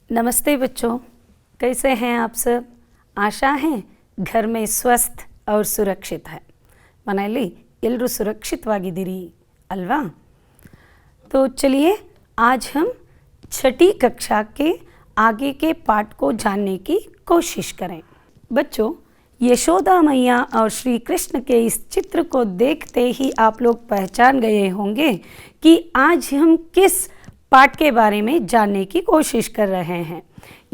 नमस्ते बच्चों, कैसे हैं आप सब। आशा है घर में स्वस्थ और सुरक्षित है। ಮನೆಯಲ್ಲಿ ಎಲ್ಲರೂ ಸುರಕ್ಷಿತವಾಗಿದ್ದೀರಿ अल्वा। तो चलिए आज हम छठी कक्षा के आगे के पाठ को जानने की कोशिश करें। बच्चों, यशोदा मैया और श्री कृष्ण के इस चित्र को देखते ही आप लोग पहचान गए होंगे कि आज हम किस पाठ के बारे में जानने की कोशिश कर रहे हैं।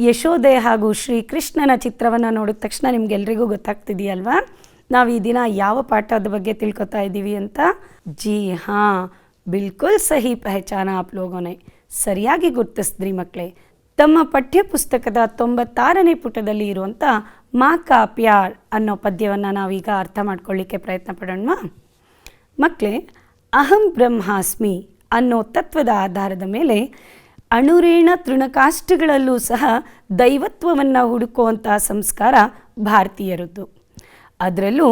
ಯಶೋದೆ ಹಾಗೂ ಶ್ರೀ ಕೃಷ್ಣನ ಚಿತ್ರವನ್ನು ನೋಡಿದ ತಕ್ಷಣ ನಿಮಗೆಲ್ಲರಿಗೂ ಗೊತ್ತಾಗ್ತಿದೆಯಲ್ವಾ ನಾವು ಈ ದಿನ ಯಾವ ಪಾಠದ ಬಗ್ಗೆ ತಿಳ್ಕೊತಾ ಇದ್ದೀವಿ ಅಂತ। जी हाँ, बिल्कुल सही पहचाना आप लोगों ने, ಸರಿಯಾಗಿ ಗುರ್ತಿಸಿದ್ರಿ ಮಕ್ಕಳೇ। ತಮ್ಮ ಪಠ್ಯ ಪುಸ್ತಕದ 96ನೇ ಪುಟದಲ್ಲಿ ಇರುವಂಥ ಮಾ ಕಾ ಪ್ಯಾರ್ ಅನ್ನೋ ಪದ್ಯವನ್ನು ನಾವೀಗ ಅರ್ಥ ಮಾಡ್ಕೊಳ್ಳಿಕ್ಕೆ ಪ್ರಯತ್ನ ಪಡೋಣ ಮಕ್ಕಳೇ। ಅಹಂ ಬ್ರಹ್ಮಾಸ್ಮಿ ಅನ್ನೋ ತತ್ವದ ಆಧಾರದ ಮೇಲೆ ಅಣುರೇಣ ತೃಣಕಾಷ್ಠಗಳಲ್ಲೂ ಸಹ ದೈವತ್ವವನ್ನು ಹುಡುಕುವಂಥ ಸಂಸ್ಕಾರ ಭಾರತೀಯರದ್ದು। ಅದರಲ್ಲೂ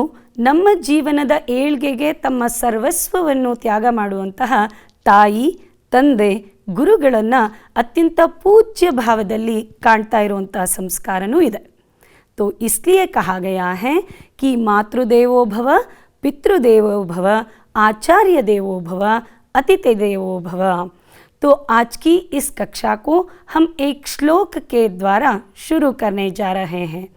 ನಮ್ಮ ಜೀವನದ ಏಳ್ಗೆಗೆ ತಮ್ಮ ಸರ್ವಸ್ವವನ್ನು ತ್ಯಾಗ ಮಾಡುವಂತಹ ತಾಯಿ, ತಂದೆ, ಗುರುಗಳನ್ನು ಅತ್ಯಂತ ಪೂಜ್ಯ ಭಾವದಲ್ಲಿ ಕಾಣ್ತಾ ಇರುವಂಥ ಸಂಸ್ಕಾರವೂ ಇದೆ। तो इसलिए कहा गया है कि मातृदेवो भव, पितृदेवो भव, आचार्य देवो भव, अतिथि देवो भव। तो आज की इस कक्षा को हम एक श्लोक के द्वारा शुरू करने जा रहे हैं।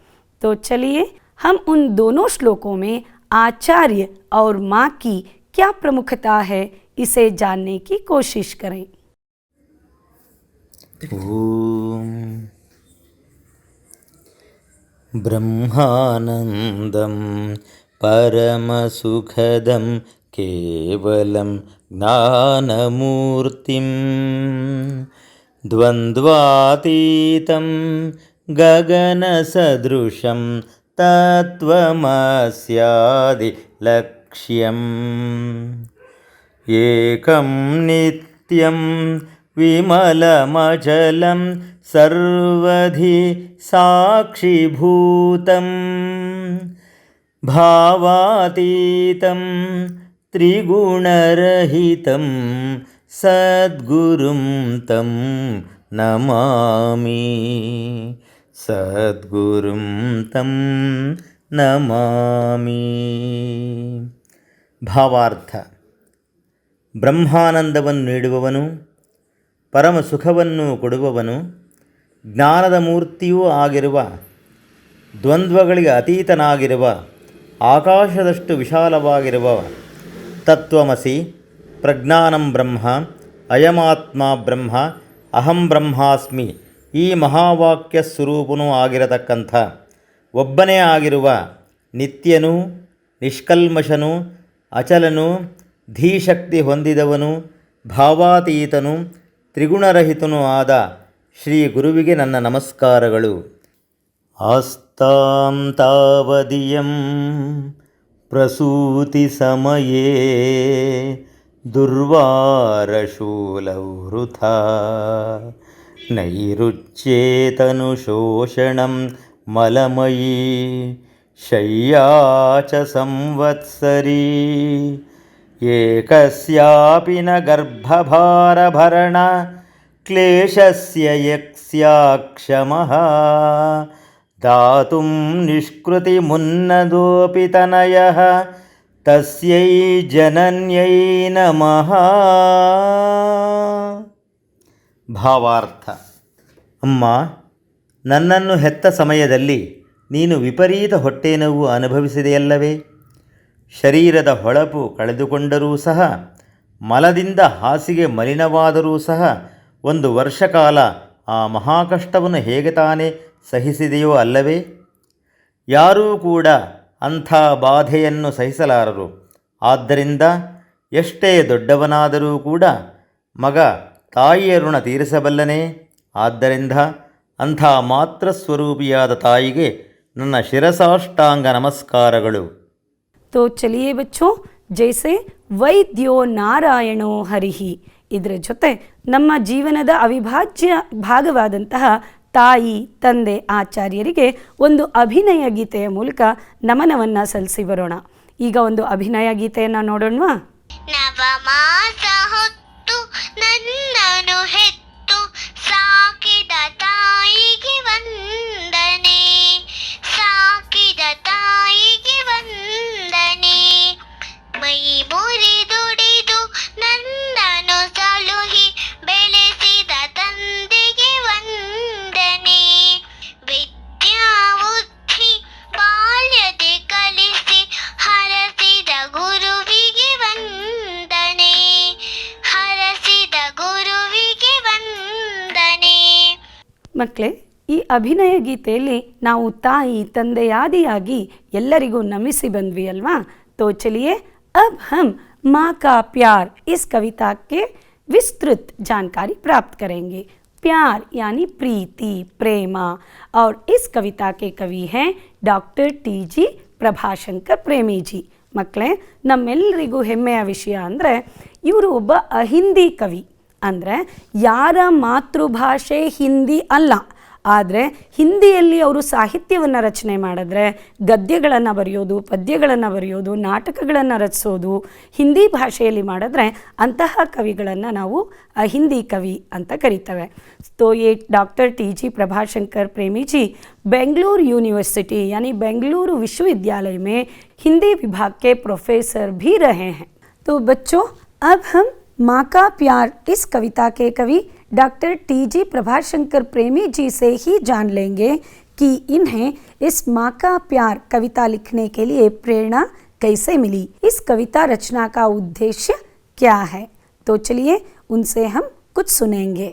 तो चलिए हम उन दोनों श्लोकों में आचार्य और माँ की क्या प्रमुखता है इसे जानने की कोशिश करें। ओम ब्रह्मानंदं परमसुखदं केवलं ज्ञानमूर्तिं द्वन्द्वातीतं गगनसदृशं तत्त्वमस्यादिलक्ष्यम् एकं नित्यं विमलमचलं सर्वधि साक्षिभूतं भावातीतं त्रिगुणरहितं सद्गुरुं तं नमामि, सद्गुरुं तं नमामि। ಭಾವಾರ್ಥ: ಬ್ರಹ್ಮಾನಂದವನ್ನು ನೀಡುವವನು, ಪರಮ ಸುಖವನ್ನು ಕೊಡುವವನು, ಜ್ಞಾನದ ಮೂರ್ತಿಯೂ ಆಗಿರುವ, ದ್ವಂದ್ವಗಳಿಗೆ ಅತೀತನಾಗಿರುವ, ಆಕಾಶದಷ್ಟು ವಿಶಾಲವಾಗಿರುವ ತತ್ವಮಸಿ, ಪ್ರಜ್ಞಾನಂ ಬ್ರಹ್ಮ, ಅಯಮಾತ್ಮ ಬ್ರಹ್ಮ, ಅಹಂ ಬ್ರಹ್ಮಾಸ್ಮಿ ಈ ಮಹಾವಾಕ್ಯ ಸ್ವರೂಪನೂ ಆಗಿರತಕ್ಕಂಥ ಒಬ್ಬನೇ ಆಗಿರುವ ನಿತ್ಯನೂ, ನಿಷ್ಕಲ್ಮಶನೂ, ಅಚಲನೂ, ಧೀಶಕ್ತಿ ಹೊಂದಿದವನು, ಭಾವಾತೀತನು, ತ್ರಿಗುಣರಹಿತನೂ ಆದ ಶ್ರೀ ಗುರುವಿಗೆ ನನ್ನ ನಮಸ್ಕಾರಗಳು। ಆಸ್ತಾಂ ತಾವದಿಯಂ ಪ್ರಸೂತಿ ಸಮಯೇ ದುರ್ವಾರಶೂಲೌ ವೃಥಾ ನೈರುಚ್ಯೇತನು ಶೋಷಣಂ ಮಲಮಯೀ ಶಯ್ಯಾ ಚ ಸಂವತ್ಸರೀ ಏಕಸ್ಯಾಪಿ ನ ಗರ್ಭಭಾರಭರಣ ಕ್ಲೇಶಸ್ಯ ಯಸ್ಯಾಕ್ಷಮಃ ದಾತುಂ ನಿಷ್ಕೃತಿಮುನ್ನದೋಪಿ ತನಯಃ ತಸ್ಯೈ ಜನನ್ಯೈ ನಮಃ। ಭಾವಾರ್ಥ: ಅಮ್ಮ, ನನ್ನನ್ನು ಹೆತ್ತ ಸಮಯದಲ್ಲಿ ನೀನು ವಿಪರೀತ ಹೊಟ್ಟೆನೋವು ಅನುಭವಿಸಿದೆಯಲ್ಲವೇ? ಶರೀರದ ಹೊಳಪು ಕಳೆದುಕೊಂಡರೂ ಸಹ, ಮಲದಿಂದ ಹಾಸಿಗೆ ಮಲಿನವಾದರೂ ಸಹ ಒಂದು ವರ್ಷಕಾಲ ಆ ಮಹಾಕಷ್ಟವನ್ನು ಹೇಗೆ ತಾನೇ ಸಹಿಸಿದೆಯೋ ಅಲ್ಲವೇ? ಯಾರೂ ಕೂಡ ಅಂಥ ಬಾಧೆಯನ್ನು ಸಹಿಸಲಾರರು। ಆದ್ದರಿಂದ ಎಷ್ಟೇ ದೊಡ್ಡವನಾದರೂ ಕೂಡ ಮಗ ತಾಯಿಯ ಋಣ ತೀರಿಸಬಲ್ಲನೇ? ಆದ್ದರಿಂದ ಅಂಥ ಮಾತ್ರ ಸ್ವರೂಪಿಯಾದ ತಾಯಿಗೆ ನನ್ನ ಶಿರಸಾಷ್ಟಾಂಗ ನಮಸ್ಕಾರಗಳು। तो चलिए बच्चों, जैसे वैद्यो नारायणो हरिहि ಇದರ ಜೊತೆ ನಮ್ಮ ಜೀವನದ ಅವಿಭಾಜ್ಯ ಭಾಗವಾದಂತಹ ತಾಯಿ, ತಂದೆ, ಆಚಾರ್ಯರಿಗೆ ಒಂದು ಅಭಿನಯ ಗೀತೆಯ ಮೂಲಕ ನಮನವನ್ನು ಸಲ್ಲಿಸಿ ಬರೋಣ। ಈಗ ಒಂದು ಅಭಿನಯ ಗೀತೆಯನ್ನು ನೋಡೋಣವಾ? ನವಮಾಸ ಹೊತ್ತು ನನ್ನನು ಹೆತ್ತು ಸಾಕಿದ ತಾಯಿ ಮಕ್ಕಳೇ, ಈ ಅಭಿನಯ ಗೀತೆಯಲ್ಲಿ ನಾವು ತಾಯಿ ತಂದೆಯಾದಿಯಾಗಿ ಎಲ್ಲರಿಗೂ ನಮಿಸಿ ಬಂದ್ವಿ ಅಲ್ವಾ. तो चलिए अब हम माँ का प्यार इस कविता के विस्तृत जानकारी प्राप्त करेंगे. प्यार यानी प्रीति, प्रेमा. और इस कविता के कवि हैं डॉक्टर टी.जी. ಪ್ರಭಾಶಂಕರ್ ಪ್ರೇಮಿ ಜಿ. ಮಕ್ಕಳೇ, ನಮ್ಮೆಲ್ಲರಿಗೂ ಹೆಮ್ಮೆಯ ವಿಷಯ ಅಂದರೆ ಇವರು ಒಬ್ಬ ಅಹಿಂದಿ ಕವಿ. ಅಂದರೆ ಯಾರ ಮಾತೃಭಾಷೆ ಹಿಂದಿ ಅಲ್ಲ, ಆದರೆ ಹಿಂದಿಯಲ್ಲಿ ಅವರು ಸಾಹಿತ್ಯವನ್ನು ರಚನೆ ಮಾಡಿದ್ರೆ, ಗದ್ಯಗಳನ್ನು ಬರೆಯೋದು, ಪದ್ಯಗಳನ್ನು ಬರೆಯೋದು, ನಾಟಕಗಳನ್ನು ರಚಿಸೋದು ಹಿಂದಿ ಭಾಷೆಯಲ್ಲಿ ಮಾಡಿದ್ರೆ ಅಂತಹ ಕವಿಗಳನ್ನು ನಾವು ಅಹಿಂದಿ ಕವಿ ಅಂತ ಕರಿತೇವೆ. तो ये डॉक्टर टी.जी. प्रभाशंकर प्रेमी जी बेंगलुरु यूनिवर्सिटी यानी बेंगलुरु विश्वविद्यालय में हिंदी विभाग के प्रोफेसर भी रहे हैं. तो बच्चों, अब हम माँ का प्यार इस कविता के कवि डॉक्टर टी.जी. प्रभाशंकर प्रेमी जी से ही जान लेंगे कि इन्हें इस माँ का प्यार कविता लिखने के लिए प्रेरणा कैसे मिली, इस कविता रचना का उद्देश्य क्या है. तो चलिए उनसे हम कुछ सुनेंगे.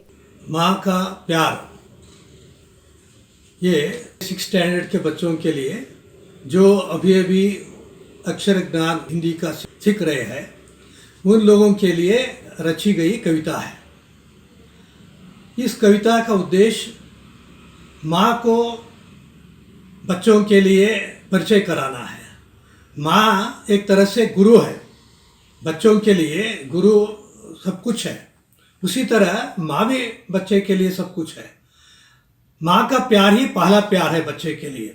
माँ का प्यार, ये 6th स्टैंडर्ड के बच्चों के लिए जो अभी अभी अक्षर ज्ञान हिंदी का सीख रहे हैं, उन लोगों के लिए रची गई कविता है. इस कविता का उद्देश्य माँ को बच्चों के लिए परिचय कराना है. माँ एक तरह से गुरु है, बच्चों के लिए गुरु सब कुछ है. उसी तरह माँ भी बच्चे के लिए सब कुछ है. माँ का प्यार ही पहला प्यार है बच्चे के लिए.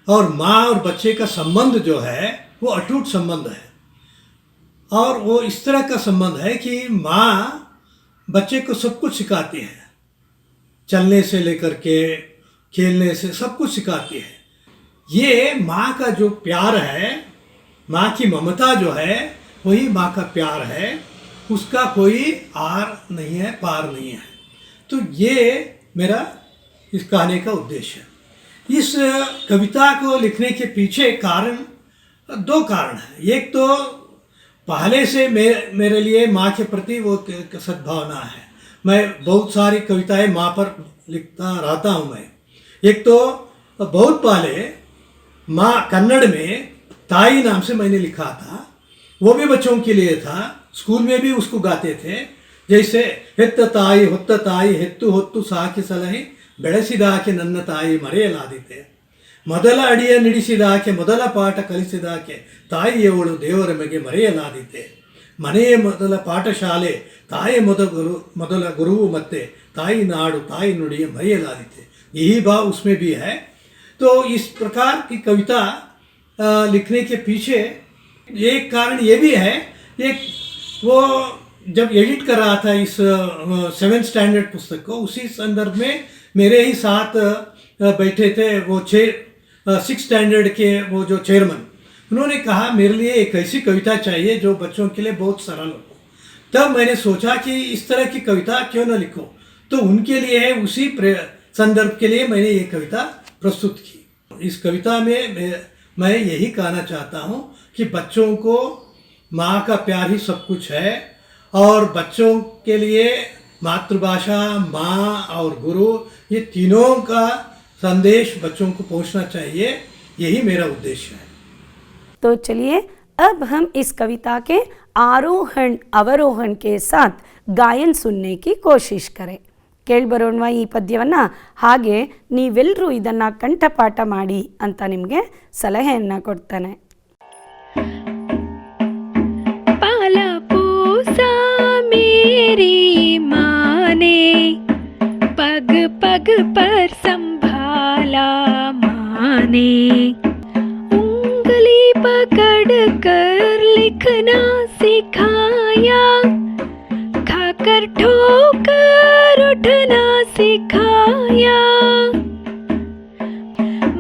और माँ और बच्चे का संबंध जो है वो अटूट संबंध है. और वो इस तरह का संबंध है कि माँ बच्चे को सब कुछ सिखाती है, चलने से लेकर के खेलने से सब कुछ सिखाती है. ये माँ का जो प्यार है, माँ की ममता जो है, वही माँ का प्यार है. उसका कोई आर नहीं है, पार नहीं है. तो ये मेरा इस कहने का उद्देश्य है. इस कविता को लिखने के पीछे कारण, दो कारण हैं. एक तो पहले से मेरे लिए माँ के प्रति वो सद्भावना है. मैं बहुत सारी कविताएं माँ पर लिखता रहता हूँ मैं. एक तो बहुत पहले माँ कन्नड़ में ताई नाम से मैंने लिखा था, वो भी बच्चों के लिए था. स्कूल में भी उसको गाते थे. जैसे ಹೆತ್ತ ತಾಯಿ ಹೊತ್ತ ತಾಯಿ ಹೆತ್ತು ಹೊತ್ತು ಸಾಕಿ ಸಲಹಿ ಬೆಳೆಸಿದಾಕೆ ನನ್ನ ತಾಯಿ ಮರೆಯಲಾದೀತೆ, ಮೊದಲ ಅಡಿಯ ನಿಡಿಸಿದಾಕೆ ಮೊದಲ ಪಾಠ ಕಲಿಸಿದಾಕೆ ತಾಯಿಯವಳು ದೇವರ ಮಗೆ ಮರೆಯಲಾದೀತೆ, ಮನೆಯ ಮೊದಲ ಪಾಠಶಾಲೆ ತಾಯಿ ಮೊದಲ ಗುರುವು ಮತ್ತೆ ताई नाडु ताई नुड़िए मरेयलादीते, यही भाव उसमें भी है. तो इस प्रकार की कविता लिखने के पीछे एक कारण ये भी है, एक वो जब एडिट कर रहा था इस 7th स्टैंडर्ड पुस्तक को, उसी संदर्भ में मेरे ही साथ बैठे थे वो 6th स्टैंडर्ड के वो जो चेयरमैन, उन्होंने कहा मेरे लिए एक ऐसी कविता चाहिए जो बच्चों के लिए बहुत सरल हो. तब मैंने सोचा कि इस तरह की कविता क्यों न लिखो, तो उनके लिए उसी संदर्भ के लिए मैंने ये कविता प्रस्तुत की. इस कविता में मैं यही कहना चाहता हूँ कि बच्चों को माँ का प्यार ही सब कुछ है, और बच्चों के लिए मातृभाषा, माँ और गुरु, ये तीनों का संदेश बच्चों को पहुँचना चाहिए. यही मेरा उद्देश्य है. तो चलिए अब हम इस कविता के आरोहण अवरोहण के साथ गायन सुनने की कोशिश करें. ಕೇಳಿಬರೋಣ ಈ ಪದ್ಯವನ್ನು. ಹಾಗೆ ನೀವೆಲ್ಲರೂ ಇದನ್ನು ಕಂಠಪಾಠ ಮಾಡಿ ಅಂತ ನಿಮಗೆ ಸಲಹೆಯನ್ನು ಕೊಡ್ತಾನೆ. पाला पोसा मेरी माँ ने, पग पग पर संभाला माँ ने, उंगली पकड़ कर लिखना सिखाया, खाकर ठोकर उठना सिखाया.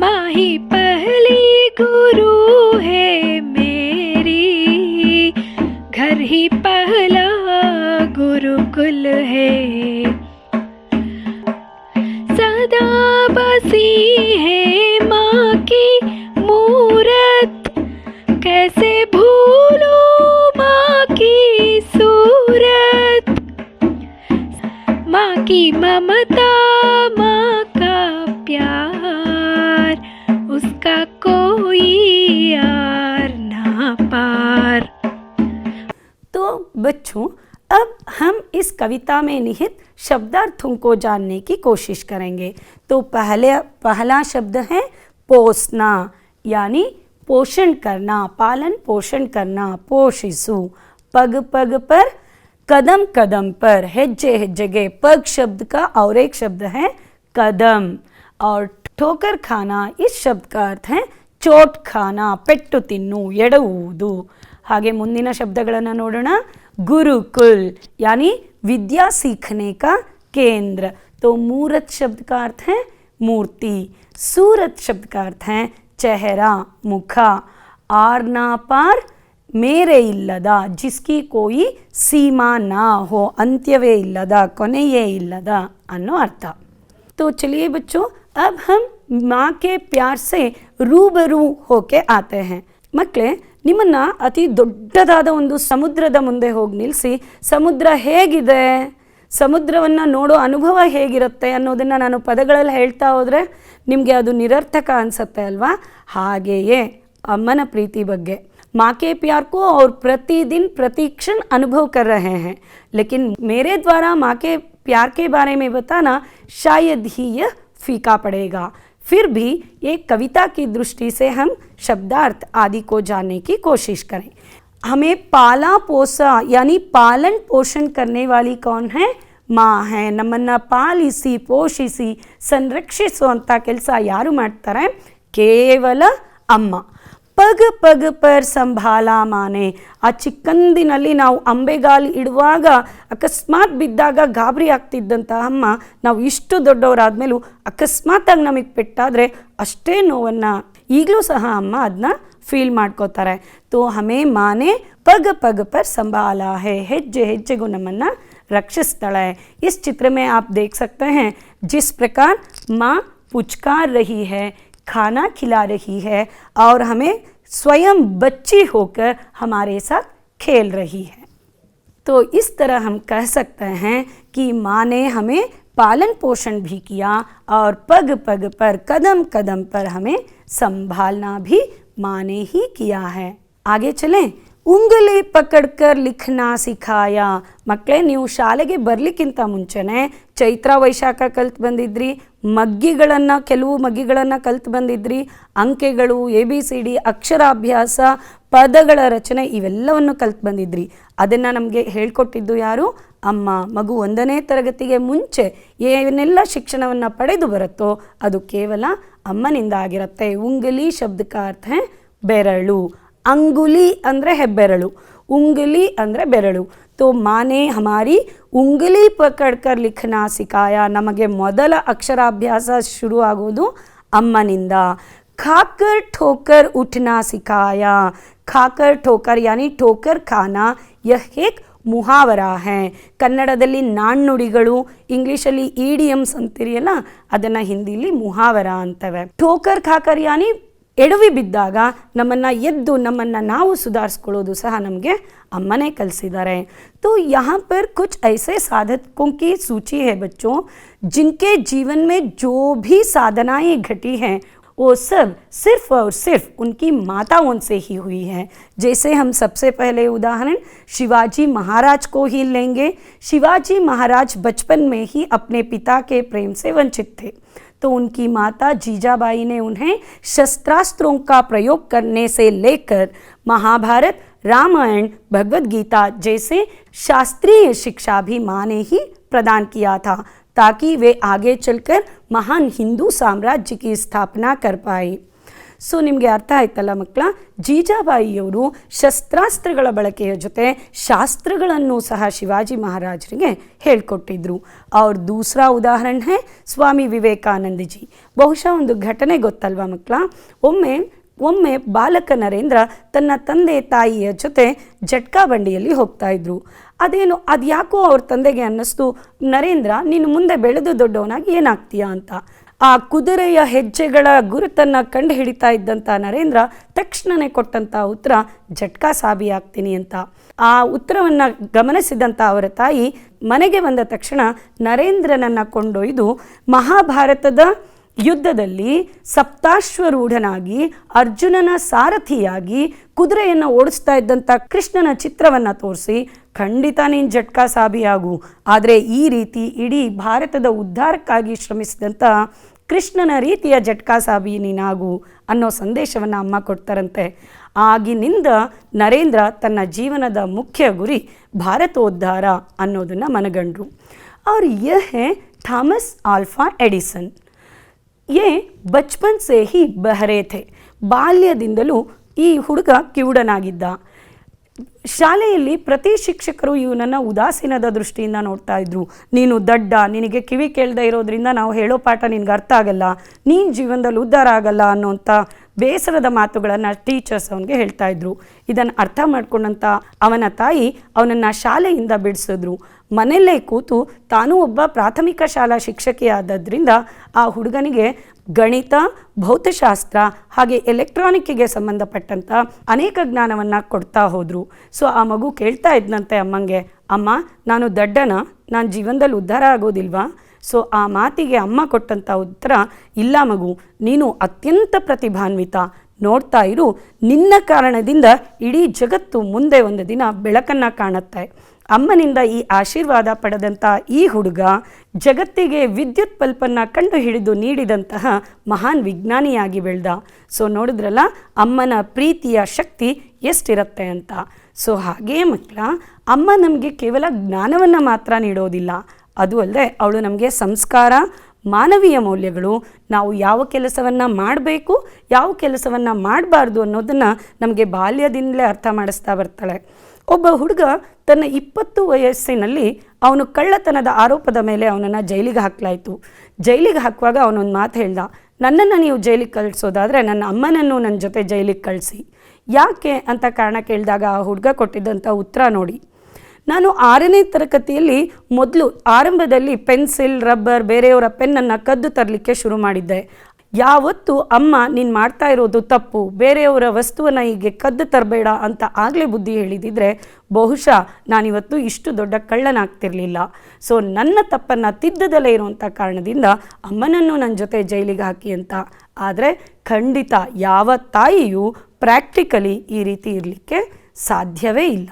माँ ही पहली गुरु है मेरी, घर ही पहला गुरुकुल है. सदा बसी है माँ की मूरत, कैसे भूलूं माँ की सूरत. बच्चों, अब हम इस कविता में निहित शब्दार्थों को जानने की कोशिश करेंगे। तो पहला शब्द है पोसना, यानी पोषण करना, पालन पोषण करना, पोषिसु। पग पग पर, कदम कदम पर, हेज्जे हेज्जेगे, पग शब्द का और एक शब्द है कदम। और ठोकर खाना, इस शब्द का अर्थ है चोट खाना, ಪೆಟ್ಟು ತಿನ್ನು, ಎಡವುವುದು। ಹಾಗೆ ಮುಂದಿನ ಶಬ್ದಗಳನ್ನು ನೋಡೋಣ। गुरुकुल यानी विद्या सीखने का केंद्र। तो मूर्त शब्द का अर्थ है मूर्ति, सूरत शब्द का अर्थ है चेहरा, मुखा। आर ना पार, मेरे इಲ್ಲದ, जिसकी कोई सीमा ना हो, अंत्यवे इಲ್ಲದ, ಕೊನೆಯೇ ಇಲ್ಲದ ಅನ್ನೋ ಅರ್ಥ। तो चलिए बच्चों, अब हम माँ के प्यार से रूबरू होके आते हैं। ಮಕ್ಕಳೇ, ನಿಮ್ಮನ್ನ ಅತಿ ದೊಡ್ಡದಾದ ಒಂದು ಸಮುದ್ರದ ಮುಂದೆ ಹೋಗಿ ನಿಲ್ಲಿಸಿ, ಸಮುದ್ರ ಹೇಗಿದೆ, ಸಮುದ್ರವನ್ನು ನೋಡೋ ಅನುಭವ ಹೇಗಿರುತ್ತೆ ಅನ್ನೋದನ್ನು ನಾನು ಪದಗಳಲ್ಲಿ ಹೇಳ್ತಾ ಹೋದರೆ ನಿಮಗೆ ಅದು ನಿರರ್ಥಕ ಅನಿಸುತ್ತೆ ಅಲ್ವಾ? ಹಾಗೆಯೇ ಅಮ್ಮನ ಪ್ರೀತಿ ಬಗ್ಗೆ, माँ के प्यार को और प्रतिदिन प्रतिक्षण अनुभव कर रहे हैं, लेकिन मेरे द्वारा माँ के प्यार के बारे में बताना शायद ही यह फीका पड़ेगा। फिर भी एक कविता की दृष्टि से हम शब्दार्थ आदि को जानने की कोशिश करें। हमें पाला पोसा यानी पालन पोषण करने वाली कौन है? माँ है। ನಮ್ಮನ್ನು ಪಾಲಿಸಿ ಪೋಷಿಸಿ ಸಂರಕ್ಷಿಸುವಂಥ ಕೆಲಸ ಯಾರು ಮಾಡ್ತಾರೆ? ಕೇವಲ ಅಮ್ಮ। ಪಗ್ ಪಗ್ ಪರ್ ಸಂಭಾಲ ಮಾನೆ, ಆ ಚಿಕ್ಕಂದಿನಲ್ಲಿ ನಾವು ಅಂಬೆಗಾಲು ಇಡುವಾಗ ಅಕಸ್ಮಾತ್ ಬಿದ್ದಾಗ ಗಾಬರಿ ಆಗ್ತಿದ್ದಂಥ ಅಮ್ಮ, ನಾವು ಇಷ್ಟು ದೊಡ್ಡವರಾದ್ಮೇಲೂ ಅಕಸ್ಮಾತಾಗಿ ನಮಗೆ ಪೆಟ್ಟಾದರೆ ಅಷ್ಟೇ ನೋವನ್ನು ಈಗಲೂ ಸಹ ಅಮ್ಮ ಅದನ್ನ ಫೀಲ್ ಮಾಡ್ಕೋತಾರೆ। तो हमें माँ ने पग पग पर संभाला है, ಹೆಜ್ಜೆ ಹೆಜ್ಜೆಗೂ ನಮ್ಮನ್ನು रक्षिस्ताಳೆ। इस चित्र में आप देख सकते हैं जिस प्रकार माँ पुचकार रही है, खाना खिला रही है और हमें स्वयं बच्ची होकर हमारे साथ खेल रही है। तो इस तरह हम कह सकते हैं कि माँ ने हमें पालन पोषण भी किया और पग पग पर, कदम कदम पर हमें संभालना भी माँ ने ही किया है। आगे चलें। ಉಂಗಲಿ ಪಕಡ್ಕರ್ ಲಿಖನಾ ಸಿಖಾಯ। ಮಕ್ಕಳೇ, ನೀವು ಶಾಲೆಗೆ ಬರಲಿಕ್ಕಿಂತ ಮುಂಚೆನೇ ಚೈತ್ರ ವೈಶಾಖ ಕಲ್ತು ಬಂದಿದ್ರಿ, ಕೆಲವು ಮಗ್ಗಿಗಳನ್ನು ಕಲ್ತು ಬಂದಿದ್ರಿ, ಅಂಕೆಗಳು, ABCD, ಅಕ್ಷರಾಭ್ಯಾಸ, ಪದಗಳ ರಚನೆ ಇವೆಲ್ಲವನ್ನು ಕಲ್ತು ಬಂದಿದ್ರಿ। ಅದನ್ನು ನಮಗೆ ಹೇಳ್ಕೊಟ್ಟಿದ್ದು ಯಾರು? ಅಮ್ಮ। ಮಗು 1ನೇ ತರಗತಿಗೆ ಮುಂಚೆ ಏನೆಲ್ಲ ಶಿಕ್ಷಣವನ್ನು ಪಡೆದು ಬರುತ್ತೋ ಅದು ಕೇವಲ ಅಮ್ಮನಿಂದ ಆಗಿರುತ್ತೆ। ಉಂಗಲಿ ಶಬ್ದ का अर्थ है ಬೆರಳು, अंगुली ಅಂದರೆ ಹೆಬ್ಬೆರಳು, उंगली ಅಂದರೆ ಬೆರಳು। तो माँ ने हमारी उंगली पकड़कर लिखना सिखाया। ನಮಗೆ ಮೊದಲ ಅಕ್ಷರಾಭ್ಯಾಸ ಶುರು ಆಗೋದು ಅಮ್ಮನಿಂದ। खाकर ठोकर उठना सिखाया। खाकर ठोकर यानी ठोकर खाना, यह एक ಮುಹಾವರಾ है। ಕನ್ನಡದಲ್ಲಿ ನಾಣ್ಣುಡಿಗಳು, ಇಂಗ್ಲೀಷಲ್ಲಿ ಇಡಿಯಮ್ಸ್ ಅಂತೀರಿಯಲ್ಲ, ಅದನ್ನು ಹಿಂದಿಲಿ ಮುಹಾವರಾ ಅಂತವೆ। ठोकर खाकर यानी ಎಡವಿ ಬಿದ್ದಾಗ ನಮ್ಮನ್ನು ಎದ್ದು ನಮ್ಮನ್ನು ನಾವು ಸುಧಾರಿಸ್ಕೊಳ್ಳೋದು ಸಹ ನಮಗೆ ಅಮ್ಮನೇ ಕಲಿಸಿದ್ದಾರೆ। तो यहाँ पर कुछ ऐसे साधकों की सूची है बच्चों, जिनके जीवन में जो भी साधनाएं घटी हैं वो सब सिर्फ और सिर्फ उनकी माताओं से ही हुई है। जैसे हम सबसे पहले उदाहरण शिवाजी महाराज को ही लेंगे। शिवाजी महाराज बचपन में ही अपने पिता के प्रेम से वंचित थे, तो उनकी माता जीजाबाई ने उन्हें शस्त्रास्त्रों का प्रयोग करने से लेकर महाभारत, रामायण, भगवद गीता जैसे शास्त्रीय शिक्षा भी माँ ने ही प्रदान किया था, ताकि वे आगे चलकर महान हिंदू साम्राज्य की स्थापना कर पाए। ಸೊ ನಿಮಗೆ ಅರ್ಥ ಆಯ್ತಲ್ಲ ಮಕ್ಕಳ, ಜೀಜಾಬಾಯಿಯವರು ಶಸ್ತ್ರಾಸ್ತ್ರಗಳ ಬಳಕೆಯ ಜೊತೆ ಶಾಸ್ತ್ರಗಳನ್ನು ಸಹ ಶಿವಾಜಿ ಮಹಾರಾಜರಿಗೆ ಹೇಳ್ಕೊಟ್ಟಿದ್ರು। और दूसरा उदाहरण है स्वामी विवेकानंद जी। ಬಹುಶಃ ಒಂದು ಘಟನೆ ಗೊತ್ತಲ್ವಾ ಮಕ್ಕಳ? ಒಮ್ಮೆ ಬಾಲಕ ನರೇಂದ್ರ ತನ್ನ ತಂದೆ ತಾಯಿಯ ಜೊತೆ ಜಟ್ಕಾ ಬಂಡಿಯಲ್ಲಿ ಹೋಗ್ತಾ ಇದ್ರು। ಅದ್ಯಾಕೋ ಅವ್ರ ತಂದೆಗೆ ಅನ್ನಿಸ್ತು, ನರೇಂದ್ರ ನೀನು ಮುಂದೆ ಬೆಳೆದು ದೊಡ್ಡವನಾಗಿ ಏನಾಗ್ತೀಯಾ ಅಂತ। ಆ ಕುದುರೆಯ ಹೆಜ್ಜೆಗಳ ಗುರುತನ್ನು ಕಂಡು ಹಿಡಿತಾ ಇದ್ದಂಥ ನರೇಂದ್ರ ತಕ್ಷಣವೇ ಕೊಟ್ಟಂಥ ಉತ್ತರ ಜಟ್ಕಾ ಸಾಬಿ ಆಗ್ತೀನಿ ಅಂತ। ಆ ಉತ್ತರವನ್ನು ಗಮನಿಸಿದಂಥ ಅವರ ತಾಯಿ ಮನೆಗೆ ಬಂದ ತಕ್ಷಣ ನರೇಂದ್ರನನ್ನು ಕೊಂಡೊಯ್ದು ಮಹಾಭಾರತದ ಯುದ್ಧದಲ್ಲಿ ಸಪ್ತಾಶ್ವರೂಢನಾಗಿ ಅರ್ಜುನನ ಸಾರಥಿಯಾಗಿ ಕುದುರೆಯನ್ನು ಓಡಿಸ್ತಾ ಇದ್ದಂಥ ಕೃಷ್ಣನ ಚಿತ್ರವನ್ನು ತೋರಿಸಿ ಖಂಡಿತ ನೀನು ಜಟ್ಕಾ ಸಾಬಿಯಾಗು. ಆದರೆ ಈ ರೀತಿ ಇಡೀ ಭಾರತದ ಉದ್ಧಾರಕ್ಕಾಗಿ ಶ್ರಮಿಸಿದಂಥ ಕೃಷ್ಣನ ರೀತಿಯ ಜಟ್ಕಾ ಸಾಬಿ ನೀನಾಗು ಅನ್ನೋ ಸಂದೇಶವನ್ನು ಅಮ್ಮ ಕೊಡ್ತಾರಂತೆ. ಆಗಿನಿಂದ ನರೇಂದ್ರ ತನ್ನ ಜೀವನದ ಮುಖ್ಯ ಗುರಿ ಭಾರತೋದ್ಧಾರ ಅನ್ನೋದನ್ನು ಮನಗಂಡ್ರು. और यह है थॉमस अल्वा एडिसन. ये बचपन से ही बहरे थे. ಬಾಲ್ಯದಿಂದಲೂ ಈ ಹುಡುಗ ಕಿವುಡನಾಗಿದ್ದ. ಶಾಲೆಯಲ್ಲಿ ಪ್ರತಿ ಶಿಕ್ಷಕರು ಇವನನ್ನು ಉದಾಸೀನದ ದೃಷ್ಟಿಯಿಂದ ನೋಡ್ತಾ ಇದ್ರು. ನೀನು ದಡ್ಡ, ನಿನಗೆ ಕಿವಿ ಕೇಳದೆ ಇರೋದ್ರಿಂದ ನಾವು ಹೇಳೋ ಪಾಠ ನಿನಗೆ ಅರ್ಥ ಆಗಲ್ಲ, ನೀನು ಜೀವನದಲ್ಲಿ ಉದ್ಧಾರ ಆಗಲ್ಲ ಅನ್ನೋಂಥ ಬೇಸರದ ಮಾತುಗಳನ್ನು ಟೀಚರ್ಸ್ ಅವನಿಗೆ ಹೇಳ್ತಾ ಇದ್ರು. ಇದನ್ನು ಅರ್ಥ ಮಾಡ್ಕೊಂಡಂಥ ಅವನ ತಾಯಿ ಅವನನ್ನು ಶಾಲೆಯಿಂದ ಬಿಡಿಸಿದ್ರು. ಮನೆಯಲ್ಲೇ ಕೂತು ತಾನೂ ಒಬ್ಬ ಪ್ರಾಥಮಿಕ ಶಾಲಾ ಶಿಕ್ಷಕಿಯಾದ್ದರಿಂದ ಆ ಹುಡುಗನಿಗೆ ಗಣಿತ, ಭೌತಶಾಸ್ತ್ರ ಹಾಗೆ ಎಲೆಕ್ಟ್ರಾನಿಕ್ಕಿಗೆ ಸಂಬಂಧಪಟ್ಟಂಥ ಅನೇಕ ಜ್ಞಾನವನ್ನು ಕೊಡ್ತಾ ಹೋದರು. ಸೊ ಆ ಮಗು ಕೇಳ್ತಾ ಇದ್ದಂತೆ ಅಮ್ಮಂಗೆ, ಅಮ್ಮ ನಾನು ದಡ್ಡನ, ನಾನು ಜೀವನದಲ್ಲಿ ಉದ್ಧಾರ ಆಗೋದಿಲ್ವಾ? ಸೊ ಆ ಮಾತಿಗೆ ಅಮ್ಮ ಕೊಟ್ಟಂಥ ಉತ್ತರ, ಇಲ್ಲ ಮಗು, ನೀನು ಅತ್ಯಂತ ಪ್ರತಿಭಾನ್ವಿತ, ನೋಡ್ತಾ ಇರು, ನಿನ್ನ ಕಾರಣದಿಂದ ಇಡೀ ಜಗತ್ತು ಮುಂದೆ ಒಂದು ದಿನ ಬೆಳಕನ್ನು ಕಾಣುತ್ತೆ. ಅಮ್ಮನಿಂದ ಈ ಆಶೀರ್ವಾದ ಪಡೆದಂಥ ಈ ಹುಡುಗ ಜಗತ್ತಿಗೆ ವಿದ್ಯುತ್ ಬಲ್ಪನ್ನು ಕಂಡು ಹಿಡಿದು ನೀಡಿದಂತಹ ಮಹಾನ್ ವಿಜ್ಞಾನಿಯಾಗಿ ಬೆಳೆದ. ಸೊ ನೋಡಿದ್ರಲ್ಲ ಅಮ್ಮನ ಪ್ರೀತಿಯ ಶಕ್ತಿ ಎಷ್ಟಿರುತ್ತೆ ಅಂತ. ಸೊ ಹಾಗೇ ಮಕ್ಕಳ, ಅಮ್ಮ ನಮಗೆ ಕೇವಲ ಜ್ಞಾನವನ್ನು ಮಾತ್ರ ನೀಡೋದಿಲ್ಲ, ಅದು ಅಲ್ಲದೆ ಅವಳು ನಮಗೆ ಸಂಸ್ಕಾರ, ಮಾನವೀಯ ಮೌಲ್ಯಗಳು, ನಾವು ಯಾವ ಕೆಲಸವನ್ನು ಮಾಡಬೇಕು, ಯಾವ ಕೆಲಸವನ್ನು ಮಾಡಬಾರ್ದು ಅನ್ನೋದನ್ನು ನಮಗೆ ಬಾಲ್ಯದಿಂದಲೇ ಅರ್ಥ ಮಾಡಿಸ್ತಾ ಬರ್ತಾಳೆ. ಒಬ್ಬ ಹುಡುಗ ತನ್ನ 20 ವಯಸ್ಸಿನಲ್ಲಿ ಅವನು ಕಳ್ಳತನದ ಆರೋಪದ ಮೇಲೆ ಅವನನ್ನು ಜೈಲಿಗೆ ಹಾಕಲಾಯಿತು. ಜೈಲಿಗೆ ಹಾಕುವಾಗ ಅವನೊಂದು ಮಾತು ಹೇಳ್ದ, ನನ್ನನ್ನು ನೀವು ಜೈಲಿಗೆ ಕಳಿಸೋದಾದರೆ ನನ್ನ ಅಮ್ಮನನ್ನು ನನ್ನ ಜೊತೆ ಜೈಲಿಗೆ ಕಳಿಸಿ. ಯಾಕೆ ಅಂತ ಕಾರಣ ಕೇಳಿದಾಗ ಆ ಹುಡುಗ ಕೊಟ್ಟಿದ್ದಂಥ ಉತ್ತರ ನೋಡಿ. ನಾನು 6ನೇ ತರಗತಿಯಲ್ಲಿ ಮೊದಲು ಆರಂಭದಲ್ಲಿ ಪೆನ್ಸಿಲ್, ರಬ್ಬರ್, ಬೇರೆಯವರ ಪೆನ್ನನ್ನು ಕದ್ದು ತರಲಿಕ್ಕೆ ಶುರು ಮಾಡಿದ್ದೆ. ಯಾವತ್ತು ಅಮ್ಮ ನೀನು ಮಾಡ್ತಾ ಇರೋದು ತಪ್ಪು, ಬೇರೆಯವರ ವಸ್ತುವನ್ನು ಹೀಗೆ ಕದ್ದು ತರಬೇಡ ಅಂತ ಆಗಲೇ ಬುದ್ಧಿ ಹೇಳಿದಿದ್ರೆ ಬಹುಶಃ ನಾನಿವತ್ತು ಇಷ್ಟು ದೊಡ್ಡ ಕಳ್ಳನಾಗ್ತಿರಲಿಲ್ಲ. ಸೊ ನನ್ನ ತಪ್ಪನ್ನು ತಿದ್ದದಲ್ಲೇ ಇರುವಂಥ ಕಾರಣದಿಂದ ಅಮ್ಮನನ್ನು ನನ್ನ ಜೊತೆ ಜೈಲಿಗೆ ಹಾಕಿ ಅಂತ. ಆದರೆ ಖಂಡಿತ ಯಾವ ತಾಯಿಯೂ ಪ್ರಾಕ್ಟಿಕಲಿ ಈ ರೀತಿ ಇರಲಿಕ್ಕೆ ಸಾಧ್ಯವೇ ಇಲ್ಲ.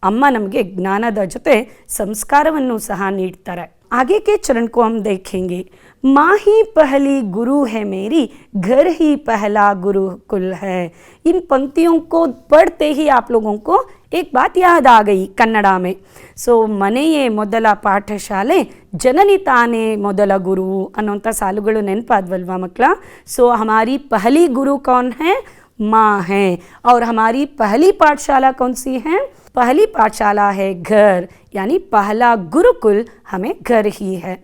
ಅಮ್ಮ ನಮಗೆ ಜ್ಞಾನದ ಜೊತೆ ಸಂಸ್ಕಾರವನ್ನು ಸಹ ನೀಡ್ತಾರೆ. आगे के चरण को हम देखेंगे. माँ ही पहली गुरु है मेरी, घर ही पहला गुरुकुल है. इन पंक्तियों को पढ़ते ही आप लोगों को एक बात याद आ गई कन्नड़ा में. सो ಮನೆಯೇ ಮೊದಲ ಪಾಠಶಾಲೆ, ಜನನಿ ತಾನೇ ಮೊದಲ ಗುರು ಅನ್ನೋಂಥ ಸಾಲುಗಳು ನೆನಪಾದ್ವಲ್ವಾ ಮಕ್ಕಳ? सो हमारी पहली गुरु कौन है? माँ है. और हमारी पहली पाठशाला कौन सी है? पहली पाठशाला है घर, यानी पहला गुरुकुल हमें घर ही है.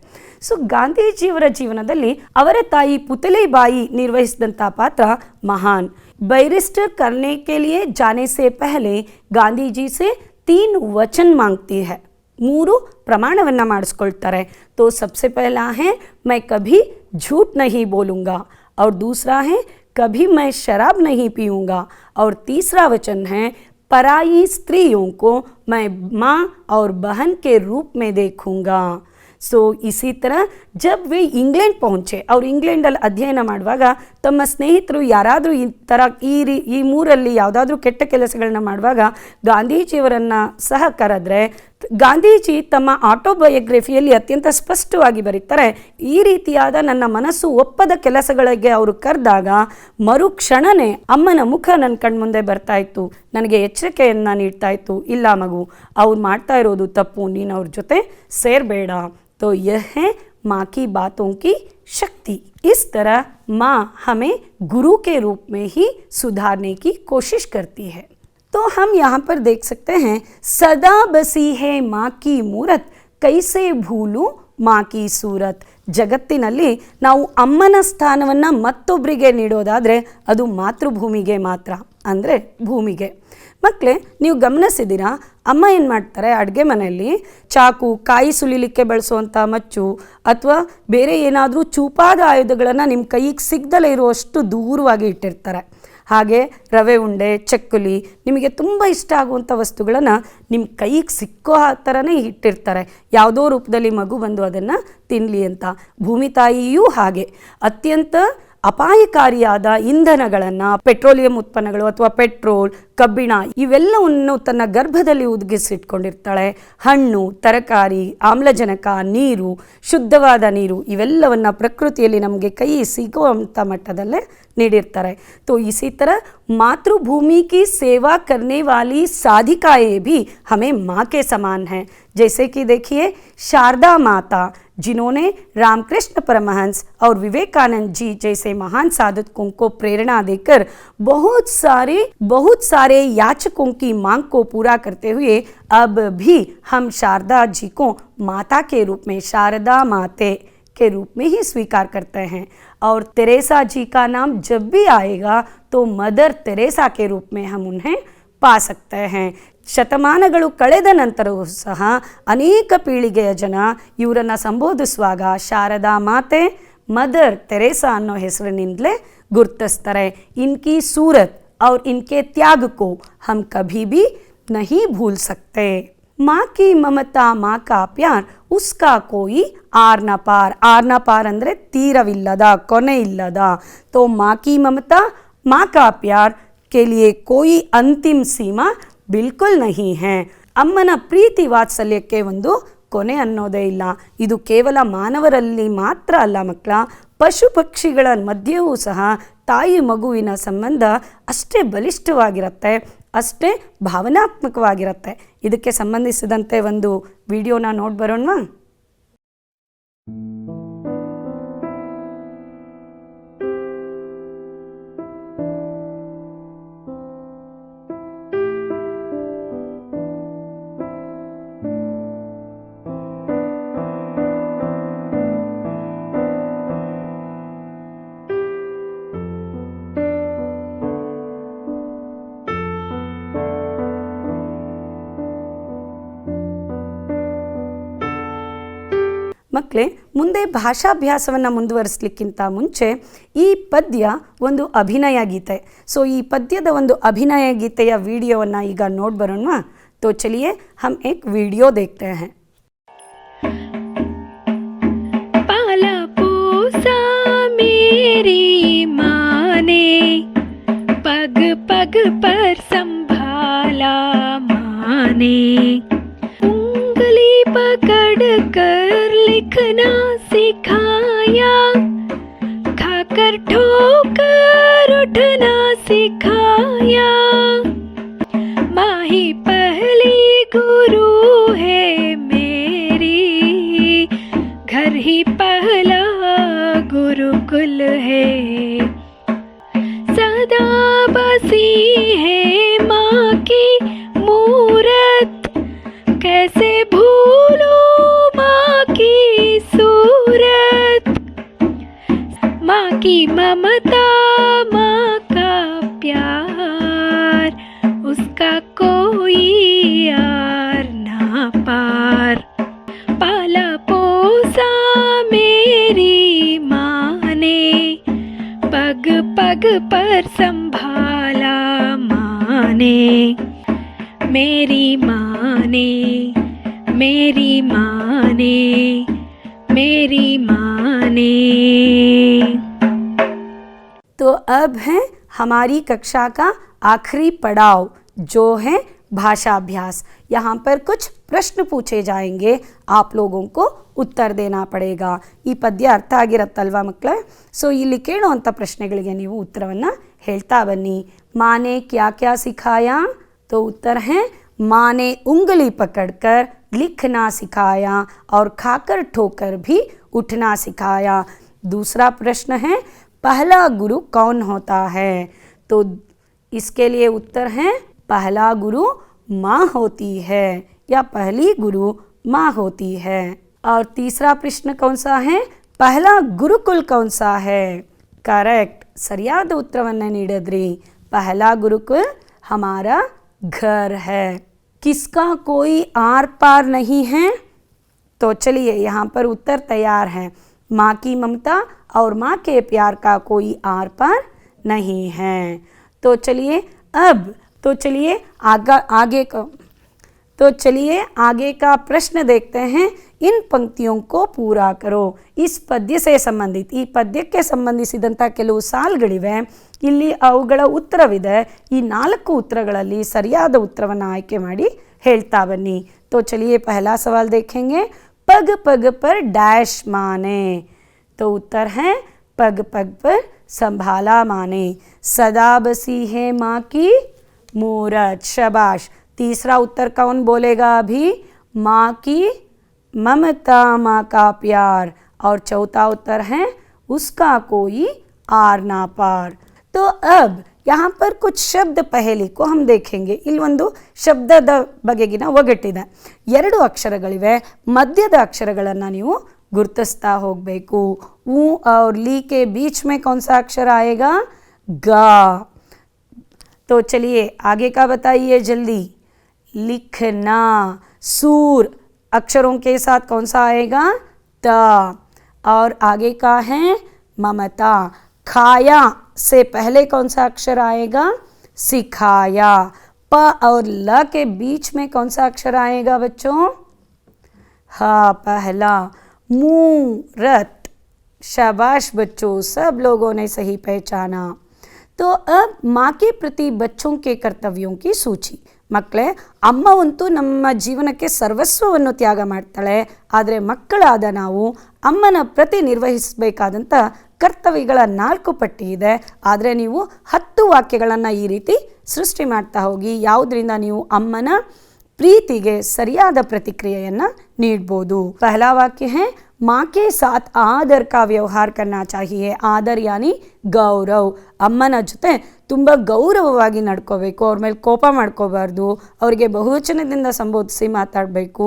ಸೊ ಗಾಂಧೀಜಿಯವರ ಜೀವನದಲ್ಲಿ ಅವರ ತಾಯಿ ಪುತಲೇಬಾಯಿ ನಿರ್ವಹಿಸಿದಂಥ ಪಾತ್ರ ಮಹಾನ್. बैरिस्टर करने के लिए जाने से पहले गांधी जी से 3 वचन मांगती है. 3 ಪ್ರಮಾಣವನ್ನು ಮಾಡಿಸ್ಕೊಳ್ತಾರೆ. तो सबसे पहला है मैं कभी झूठ नहीं बोलूँगा, और दूसरा है कभी मैं शराब नहीं पीऊँगा, और तीसरा वचन है पराई स्त्रियों को मैं माँ और बहन के रूप में देखूँगा. ಸೊ ಇಸಿ ಥರ ಜಬ್ ವೇ ಇಂಗ್ಲೆಂಡ್ ಪਹੁಂಚೆ, ಅವ್ರು ಇಂಗ್ಲೆಂಡಲ್ಲಿ ಅಧ್ಯಯನ ಮಾಡುವಾಗ ತಮ್ಮ ಸ್ನೇಹಿತರು ಯಾರಾದರೂ ಈ ಥರ ಈ ಮೂರಲ್ಲಿ ಯಾವುದಾದ್ರೂ ಕೆಟ್ಟ ಕೆಲಸಗಳನ್ನ ಮಾಡುವಾಗ ಗಾಂಧೀಜಿಯವರನ್ನು ಸಹ ಕರೆದ್ರೆ, ಗಾಂಧೀಜಿ ತಮ್ಮ ಆಟೋಬಯೋಗ್ರಫಿಯಲ್ಲಿ ಅತ್ಯಂತ ಸ್ಪಷ್ಟವಾಗಿ ಬರೀತಾರೆ, ಈ ರೀತಿಯಾದ ನನ್ನ ಮನಸ್ಸು ಒಪ್ಪದ ಕೆಲಸಗಳಿಗೆ ಅವರು ಕರೆದಾಗ ಮರುಕ್ಷಣನೇ ಅಮ್ಮನ ಮುಖ ನನ್ನ ಕಣ್ಮುಂದೆ ಬರ್ತಾ ಇತ್ತು, ನನಗೆ ಎಚ್ಚರಿಕೆಯನ್ನು ನೀಡ್ತಾ ಇತ್ತು, ಇಲ್ಲ ಮಗು ಅವ್ರು ಮಾಡ್ತಾ ಇರೋದು ತಪ್ಪು, ನೀನು ಅವ್ರ ಜೊತೆ ಸೇರಬೇಡ. तो यह है माँ की बातों की शक्ति. इस तरह माँ हमें गुरु के रूप में ही सुधारने की कोशिश करती है. तो हम यहाँ पर देख सकते हैं, सदा बसी है माँ की मूरत, कैसे भूलूं माँ की सूरत. ಜಗತ್ತಿನಲ್ಲಿ ನಾವು ಅಮ್ಮನ ಸ್ಥಾನವನ್ನು ಮತ್ತೊಬ್ಬರಿಗೆ ನೀಡೋದಾದರೆ ಅದು ಮಾತೃಭೂಮಿಗೆ ಮಾತ್ರ, ಅಂದರೆ ಭೂಮಿಗೆ. ಮಕ್ಕಳೇ, ನೀವು ಗಮನಿಸಿದ್ದೀರಾ, ಅಮ್ಮ ಏನು ಮಾಡ್ತಾರೆ, ಅಡುಗೆ ಮನೆಯಲ್ಲಿ ಚಾಕು, ಕಾಯಿ ಸುಲಿಲಿಕ್ಕೆ ಬಳಸುವಂಥ ಮಚ್ಚು ಅಥವಾ ಬೇರೆ ಏನಾದರೂ ಚೂಪಾದ ಆಯುಧಗಳನ್ನು ನಿಮ್ಮ ಕೈಗೆ ಸಿಗ್ದಲೇ ಇರುವಷ್ಟು ದೂರವಾಗಿ ಇಟ್ಟಿರ್ತಾರೆ. ಹಾಗೆ ರವೆ ಉಂಡೆ, ಚಕ್ಕುಲಿ, ನಿಮಗೆ ತುಂಬ ಇಷ್ಟ ಆಗುವಂಥ ವಸ್ತುಗಳನ್ನು ನಿಮ್ಮ ಕೈಗೆ ಸಿಕ್ಕೋ ಥರನೇ ಇಟ್ಟಿರ್ತಾರೆ, ಯಾವುದೋ ರೂಪದಲ್ಲಿ ಮಗು ಬಂದು ಅದನ್ನು ತಿನ್ನಲಿ ಅಂತ. ಭೂಮಿ ತಾಯಿಯೂ ಹಾಗೆ ಅತ್ಯಂತ ಅಪಾಯಕಾರಿಯಾದ ಇಂಧನಗಳನ್ನು, ಪೆಟ್ರೋಲಿಯಂ ಉತ್ಪನ್ನಗಳು ಅಥವಾ ಪೆಟ್ರೋಲ್, ಕಬ್ಬಿಣ ಇವೆಲ್ಲವನ್ನು ತನ್ನ ಗರ್ಭದಲ್ಲಿ ಉದುಗಿಸಿಟ್ಕೊಂಡಿರ್ತಾಳೆ. ಹಣ್ಣು, ತರಕಾರಿ, ಆಮ್ಲಜನಕ, ನೀರು, ಶುದ್ಧವಾದ ನೀರು ಇವೆಲ್ಲವನ್ನು ಪ್ರಕೃತಿಯಲ್ಲಿ ನಮಗೆ ಕೈ ಸಿಗುವಂಥ ಮಟ್ಟದಲ್ಲೇ ನೀಡಿರ್ತಾರೆ. तो इसी तरह मातृभूमि की सेवा करने वाली साधिकाएं भी हमें माँ के समान हैं. जैसे कि देखिए शारदा माता जिन्होंने रामकृष्ण परमहंस और विवेकानंद जी जैसे महान साधकों को प्रेरणा देकर बहुत सारे याचकों की मांग को पूरा करते हुए अब भी हम शारदा जी को माता के रूप में, शारदा माते के रूप में ही स्वीकार करते हैं. और तेरेसा जी का नाम जब भी आएगा तो मदर तेरेसा के रूप में हम उन्हें पा सकते हैं. ಶತಮಾನಗಳು ಕಳೆದ ನಂತರವೂ ಸಹ ಅನೇಕ ಪೀಳಿಗೆಯ ಜನ ಇವರನ್ನು ಸಂಬೋಧಿಸುವಾಗ ಶಾರದಾ ಮಾತೆ, ಮದರ್ ತೆರೇಸಾ ಅನ್ನೋ ಹೆಸರಿನಿಂದಲೇ ಗುರುತಿಸ್ತಾರೆ. ಇನ್ಕಿ ಸೂರತ್ और इनके त्याग को हम कभी भी नहीं भूल सकते. माँ की ममता, माँ का प्यार, उसका कोई आर न पार. आर न पार ಅಂದರೆ ತೀರವಿಲ್ಲದ, ಕೊನೆ ಇಲ್ಲದ. तो माँ की ममता, माँ का प्यार के लिए कोई अंतिम सीमा बिल्कुल नहीं है. ಅಮ್ಮನ ಪ್ರೀತಿ ವಾತ್ಸಲ್ಯಕ್ಕೆ ಒಂದು ಕೊನೆ ಅನ್ನೋದೇ ಇಲ್ಲ. ಇದು ಕೇವಲ ಮಾನವರಲ್ಲಿ ಮಾತ್ರ ಅಲ್ಲ ಮಕ್ಕಳ, ಪಶು ಪಕ್ಷಿಗಳ ಮಧ್ಯೆಯೂ ಸಹ ತಾಯಿ ಮಗುವಿನ ಸಂಬಂಧ ಅಷ್ಟೇ ಬಲಿಷ್ಠವಾಗಿರುತ್ತೆ, ಅಷ್ಟೇ ಭಾವನಾತ್ಮಕವಾಗಿರುತ್ತೆ. ಇದಕ್ಕೆ ಸಂಬಂಧಿಸಿದಂತೆ ಒಂದು ವಿಡಿಯೋನ ನೋಡಿ ಬರೋಣವಾ? ಮಕ್ಕಳೇ, ಮುಂದೆ ಭಾಷಾಭ್ಯಾಸವನ್ನು ಮುಂದುವರಿಸಲಿಕ್ಕಿಂತ ಮುಂಚೆ ಈ ಪದ್ಯ ಒಂದು ಅಭಿನಯ ಗೀತೆ. ಸೊ ಈ ಪದ್ಯದ ಒಂದು ಅಭಿನಯ ಗೀತೆಯ ವಿಡಿಯೋವನ್ನು ಈಗ ನೋಡಿ ಬರೋಣವಾ? तो चलिए हम एक वीडियो देखते हैं. पाला पोसा मेरी माँ ने, पग पग पर संभाला माँ ने, उंगली पकड़ कर लिखना सिखाया, खाकर ठोकर उठना सिखाया. माँ ही पहली गुरु है मेरी, घर ही पहला गुरुकुल है. सदा बसी है माँ की मूरत, कैसे भूलूं माँ की सूरत. माँ की ममता, माँ का प्यार, उसका कोई यार ना पार. पाला पोसा मेरी माँ ने, पग पग पर संभाला माँ ने. मेरी माँ ने, मेरी माँ ने, मेरी माँ ने. तो अब है हमारी कक्षा का आखिरी पड़ाव जो है भाषाभ्यास. यहाँ पर कुछ प्रश्न पूछे जाएंगे, आप लोगों को उत्तर देना पड़ेगा. ಈ ಪದ್ಯ ಅರ್ಥ ಆಗಿರತ್ತಲ್ವಾ ಮಕ್ಕಳೇ? ಸೊ ಇಲ್ಲಿ ಕೇಳುವಂಥ ಪ್ರಶ್ನೆಗಳಿಗೆ ನೀವು ಉತ್ತರವನ್ನು ಹೇಳ್ತಾ ಬನ್ನಿ. ಮಾನೆ ಕ್ಯಾ ಕ್ಯಾ ಸಿಖಾಯಾ? तो उत्तर है माँ ने उंगली पकड़कर लिखना सिखाया और खाकर ठोकर भी उठना सिखाया. दूसरा प्रश्न है पहला गुरु कौन होता है? तो इसके लिए उत्तर है पहला गुरु माँ होती है या पहली गुरु माँ होती है. और तीसरा प्रश्न कौन सा है? पहला गुरुकुल कौन सा है? करेक्ट, ಸರಿಯಾದ ಉತ್ತರವನ್ನು ನೀಡಿದ್ರಿ. पहला गुरुकुल हमारा घर है. किसका कोई आर पार नहीं है? तो चलिए यहाँ पर उत्तर तैयार है. माँ की ममता और माँ के प्यार का कोई आर पार नहीं है. तो चलिए आगे तो चलिए आगे का प्रश्न देखते हैं। इन पंक्तियों को पूरा करो। इस ಪದ್ಯಕ್ಕೆ ಸಂಬಂಧಿತ ಈ ಪದ್ಯಕ್ಕೆ ಸಂಬಂಧಿಸಿದಂಥ ಕೆಲವು ಸಾಲುಗಳಿವೆ. ಇಲ್ಲಿ ಅವುಗಳ ಉತ್ತರವಿದೆ. ಈ 4 ಉತ್ತರಗಳಲ್ಲಿ ಸರಿಯಾದ ಉತ್ತರವನ್ನು ಆಯ್ಕೆ ಮಾಡಿ ಹೇಳ್ತಾ ಬನ್ನಿ. तो चलिए पहला सवाल देखेंगे। पग पग पर डैश माने। तो उत्तर है पग पग पर संभाला माने। सदा बसी है माँ की मूरत। शाबाश। तीसरा उत्तर कौन बोलेगा अभी? माँ की ममता, माँ का प्यार। और चौथा उत्तर है उसका कोई आर ना पार। तो अब यहाँ पर कुछ शब्द पहेली को हम देखेंगे. ಇಲ್ಲಿ ಒಂದು ಶಬ್ದದ ಬಗೆಗಿನ ಒಗಟಿದೆ. 2 ಅಕ್ಷರಗಳಿವೆ. ಮಧ್ಯದ ಅಕ್ಷರಗಳನ್ನು ನೀವು ಗುರುತಿಸ್ತಾ ಹೋಗಬೇಕು. ऊ और ली के बीच में कौन सा अक्षर आएगा? गा. तो चलिए आगे का बताइए जल्दी. लिखना. सूर अक्षरों के साथ कौन सा आएगा? त. और आगे का है ममता. खाया से पहले कौन सा अक्षर आएगा? सिखाया. प और ल के बीच में कौन सा अक्षर आएगा बच्चों? हाँ, पहला. मूरत. शाबाश बच्चों, सब लोगों ने सही पहचाना. तो अब माँ के प्रति बच्चों के कर्तव्यों की सूची. ಮಕ್ಕಳೇ, ಅಮ್ಮವಂತೂ ನಮ್ಮ ಜೀವನಕ್ಕೆ ಸರ್ವಸ್ವವನ್ನು ತ್ಯಾಗ ಮಾಡ್ತಾಳೆ. ಆದರೆ ಮಕ್ಕಳಾದ ನಾವು ಅಮ್ಮನ ಪ್ರತಿ ನಿರ್ವಹಿಸಬೇಕಾದಂಥ ಕರ್ತವ್ಯಗಳ 4 ಪಟ್ಟಿ ಇದೆ. ಆದರೆ ನೀವು 10 ವಾಕ್ಯಗಳನ್ನು ಈ ರೀತಿ ಸೃಷ್ಟಿ ಮಾಡ್ತಾ ಹೋಗಿ. ಯಾವುದರಿಂದ ನೀವು ಅಮ್ಮನ ಪ್ರೀತಿಗೆ ಸರಿಯಾದ ಪ್ರತಿಕ್ರಿಯೆಯನ್ನು ನೀಡ್ಬೋದು. पहला वाक्य है माँ के साथ आदर का व्यवहार करना चाहिए. आदर यानी ಗೌರವ. ಅಮ್ಮನ ಜೊತೆ ತುಂಬ ಗೌರವವಾಗಿ ನಡ್ಕೋಬೇಕು. ಅವ್ರ ಮೇಲೆ ಕೋಪ ಮಾಡ್ಕೋಬಾರ್ದು. ಅವ್ರಿಗೆ ಬಹುವಚನದಿಂದ ಸಂಬೋಧಿಸಿ ಮಾತಾಡಬೇಕು.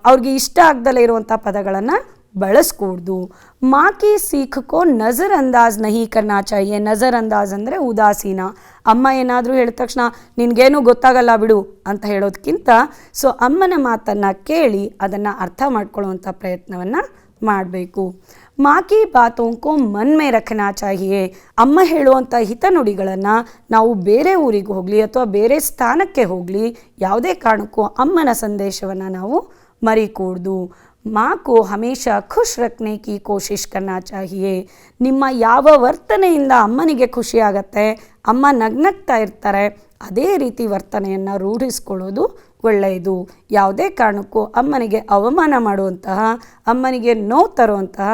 ಅವ್ರಿಗೆ ಇಷ್ಟ ಆಗ್ದಲೇ ಇರುವಂಥ ಪದಗಳನ್ನು ಬಳಸ್ಕೂಡ್ದು. माँ की सीख को नज़र अंदाज नहीं करना चाहिए. नज़र अंदाज ಅಂದರೆ ಉದಾಸೀನ. ಅಮ್ಮ ಏನಾದರೂ ಹೇಳಿದ ತಕ್ಷಣ ನಿನಗೇನು ಗೊತ್ತಾಗಲ್ಲ ಬಿಡು ಅಂತ ಹೇಳೋದಕ್ಕಿಂತ ಅಮ್ಮನ ಮಾತನ್ನು ಕೇಳಿ ಅದನ್ನು ಅರ್ಥ ಮಾಡ್ಕೊಳ್ಳುವಂಥ ಪ್ರಯತ್ನವನ್ನು ಮಾಡಬೇಕು. माँ की बातों को मन में रखना चाहिए. ಅಮ್ಮ ಹೇಳುವಂಥ ಹಿತನುಡಿಗಳನ್ನು ನಾವು ಬೇರೆ ಊರಿಗೆ ಹೋಗಲಿ ಅಥವಾ ಬೇರೆ ಸ್ಥಾನಕ್ಕೆ ಹೋಗಲಿ ಯಾವುದೇ ಕಾರಣಕ್ಕೂ ಅಮ್ಮನ ಸಂದೇಶವನ್ನು ನಾವು ಮರಿಕೂಡ್ದು. माँ को हमेशा खुश रखने की कोशिश करना चाहिए. ನಿಮ್ಮ ಯಾವ ವರ್ತನೆಯಿಂದ ಅಮ್ಮನಿಗೆ ಖುಷಿ ಆಗತ್ತೆ, ಅಮ್ಮ ನಗ್ನಗ್ತಾ ಇರ್ತಾರೆ, ಅದೇ ರೀತಿ ವರ್ತನೆಯನ್ನು ರೂಢಿಸ್ಕೊಳ್ಳೋದು ಒಳ್ಳೆಯದು. ಯಾವುದೇ ಕಾರಣಕ್ಕೂ ಅಮ್ಮನಿಗೆ ಅವಮಾನ ಮಾಡುವಂತಹ, ಅಮ್ಮನಿಗೆ ನೋವು ತರುವಂತಹ,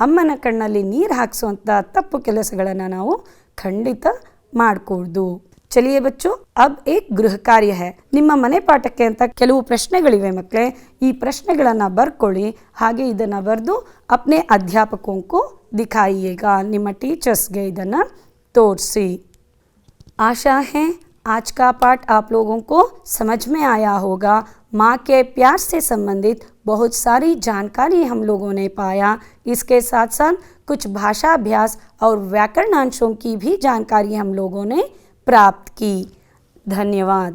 ಅಮ್ಮನ ಕಣ್ಣಲ್ಲಿ ನೀರು ಹಾಕಿಸುವಂತಹ ತಪ್ಪು ಕೆಲಸಗಳನ್ನು ನಾವು ಖಂಡಿತ ಮಾಡಕೂಡ್ದು. चलिए बच्चों, अब एक गृह कार्य है. ನಿಮ್ಮ ಮನೆ ಪಾಠಕ್ಕೆ ಅಂತ ಕೆಲವು ಪ್ರಶ್ನೆಗಳಿವೆ ಮಕ್ಕಳೇ. ಈ ಪ್ರಶ್ನೆಗಳನ್ನು ಬರ್ಕೊಳ್ಳಿ. ಹಾಗೆ ಇದನ್ನು ಬರೆದು अपने अध्यापकों को दिखाइएगा. ನಿಮ್ಮ ಟೀಚರ್ಸ್ಗೆ ಇದನ್ನು ತೋರಿಸಿ. आशा है आज का पाठ आप लोगों को समझ में आया होगा. माँ के प्यार से संबंधित बहुत सारी जानकारी हम लोगों ने पाया. इसके साथ साथ कुछ भाषा अभ्यास और व्याकरणांशों की भी जानकारी हम लोगों ने प्राप्त की. धन्यवाद.